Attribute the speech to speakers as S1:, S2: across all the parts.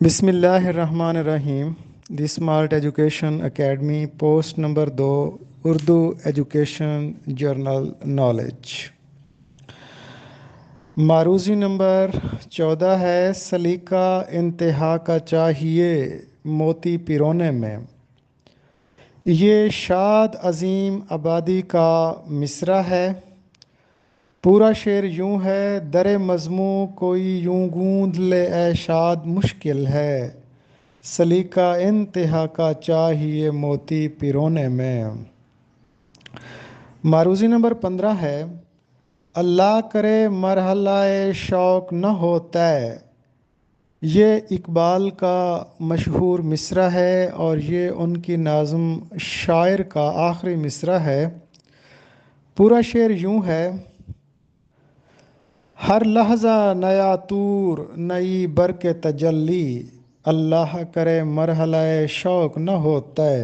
S1: بسم اللہ الرحمن الرحیم۔ The smart education academy post number 2، Urdu education general knowledge. معروضی نمبر 14 ہے، سلیقہ انتہا کا چاہیے موتی پیرونے میں۔ یہ شاد عظیم آبادی کا مصرع ہے۔ پورا شعر یوں ہے، در مضموں کوئی یوں گوند لے اے شاد مشکل ہے، سلیقہ انتہا کا چاہیے موتی پیرونے میں۔ معروضی نمبر 15 ہے، اللہ کرے مرحلہ شوق نہ ہو طے۔ یہ اقبال کا مشہور مصرع ہے اور یہ ان کی ناظم شاعر کا آخری مصرع ہے۔ پورا شعر یوں ہے، ہر لحظہ نیا طور نئی برق تجلی، اللہ کرے مرحلہ شوق نہ ہو طے۔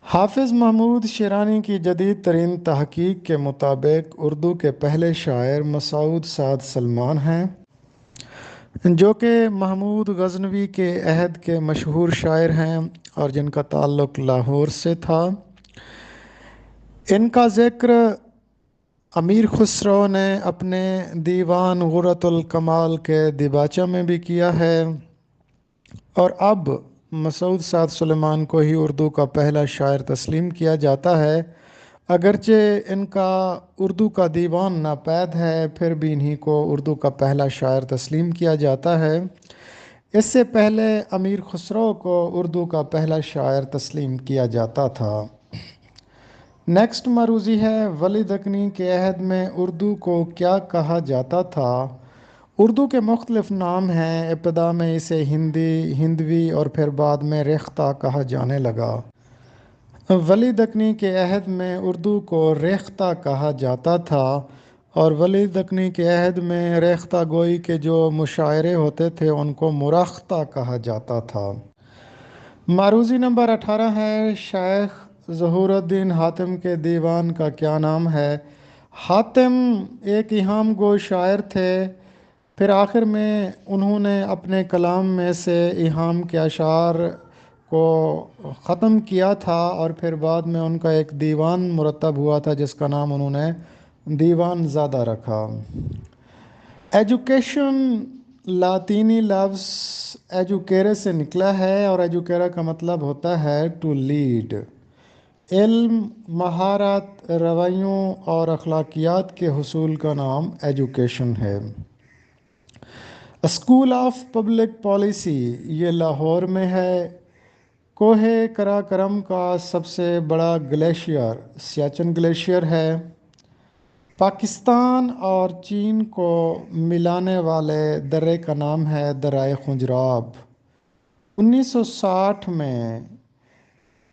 S1: حافظ محمود شیرانی کی جدید ترین تحقیق کے مطابق اردو کے پہلے شاعر مسعود سعد سلمان ہیں، جو کہ محمود غزنوی کے عہد کے مشہور شاعر ہیں اور جن کا تعلق لاہور سے تھا۔ ان کا ذکر امیر خسرو نے اپنے دیوان غرۃ الکمال کے دیباچہ میں بھی کیا ہے، اور اب مسعود سعد سلیمان کو ہی اردو کا پہلا شاعر تسلیم کیا جاتا ہے۔ اگرچہ ان کا اردو کا دیوان ناپید ہے، پھر بھی انہی کو اردو کا پہلا شاعر تسلیم کیا جاتا ہے۔ اس سے پہلے امیر خسرو کو اردو کا پہلا شاعر تسلیم کیا جاتا تھا۔ نیکسٹ معروضی ہے، ولی دکنی کے عہد میں اردو کو کیا کہا جاتا تھا؟ اردو کے مختلف نام ہیں، ابتدا میں اسے ہندی، ہندوی اور پھر بعد میں ریختہ کہا جانے لگا۔ ولی دکنی کے عہد میں اردو کو ریختہ کہا جاتا تھا، اور ولی دکنی کے عہد میں ریختہ گوئی کے جو مشاعرے ہوتے تھے ان کو مرختہ کہا جاتا تھا۔ معروضی نمبر 18 ہے، شیخ ظہور الدین حاتم کے دیوان کا کیا نام ہے؟ حاتم ایک ایہام گو شاعر تھے، پھر آخر میں انہوں نے اپنے کلام میں سے ایہام کے اشعار کو ختم کیا تھا، اور پھر بعد میں ان کا ایک دیوان مرتب ہوا تھا جس کا نام انہوں نے دیوان زادہ رکھا۔ ایجوکیشن لاطینی لفظ ایجوکیرے سے نکلا ہے، اور ایجوکیرا کا مطلب ہوتا ہے ٹو لیڈ۔ علم، مہارت، رویوں اور اخلاقیات کے حصول کا نام ایجوکیشن ہے۔ اسکول آف پبلک پالیسی یہ لاہور میں ہے۔ کوہ قراقرم کا سب سے بڑا گلیشیئر سیاچن گلیشیئر ہے۔ پاکستان اور چین کو ملانے والے درے کا نام ہے دریائے خنجراب۔ 1960 میں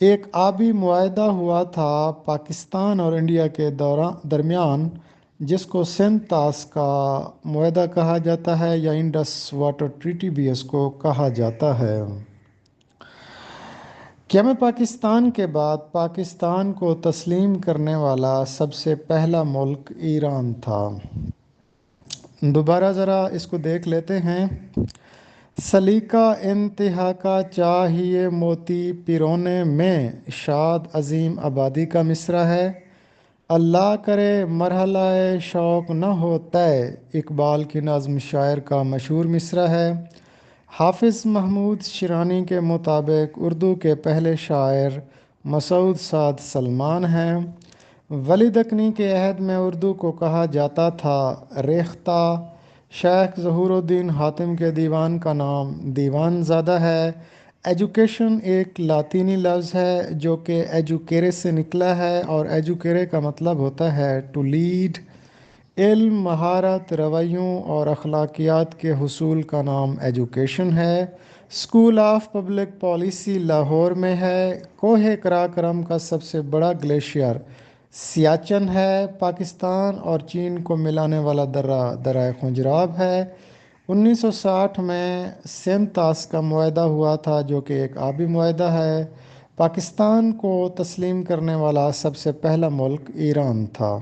S1: ایک آبی معاہدہ ہوا تھا پاکستان اور انڈیا کے درمیان، جس کو سندھ طاس کا معاہدہ کہا جاتا ہے، یا انڈس واٹر ٹریٹی بھی اس کو کہا جاتا ہے۔ قیام پاکستان کے بعد پاکستان کو تسلیم کرنے والا سب سے پہلا ملک ایران تھا۔ دوبارہ ذرا اس کو دیکھ لیتے ہیں۔ سلیقہ انتہا کا چاہیے موتی پیرونے میں، شاد عظیم آبادی کا مصرع ہے۔ اللہ کرے مرحلہ شوق نہ ہو طے، اقبال کی نظم شاعر کا مشہور مصرع ہے۔ حافظ محمود شیرانی کے مطابق اردو کے پہلے شاعر مسعود سعد سلمان ہیں۔ ولی دکنی کے عہد میں اردو کو کہا جاتا تھا ریختہ۔ شیخ ظہور الدین حاتم کے دیوان کا نام دیوان زادہ ہے۔ ایجوکیشن ایک لاطینی لفظ ہے جو کہ ایجوکیرے سے نکلا ہے، اور ایجوکیرے کا مطلب ہوتا ہے ٹو لیڈ۔ علم، مہارت، رویوں اور اخلاقیات کے حصول کا نام ایجوکیشن ہے۔ School of public policy Lahore میں ہے۔ کوہ قراقرم کا سب سے بڑا گلیشیئر سیاچن ہے۔ پاکستان اور چین کو ملانے والا درہ دریائے خنجراب ہے۔ 1960 میں سندھ طاس کا معاہدہ ہوا تھا جو کہ ایک آبی معاہدہ ہے۔ پاکستان کو تسلیم کرنے والا سب سے پہلا ملک ایران تھا۔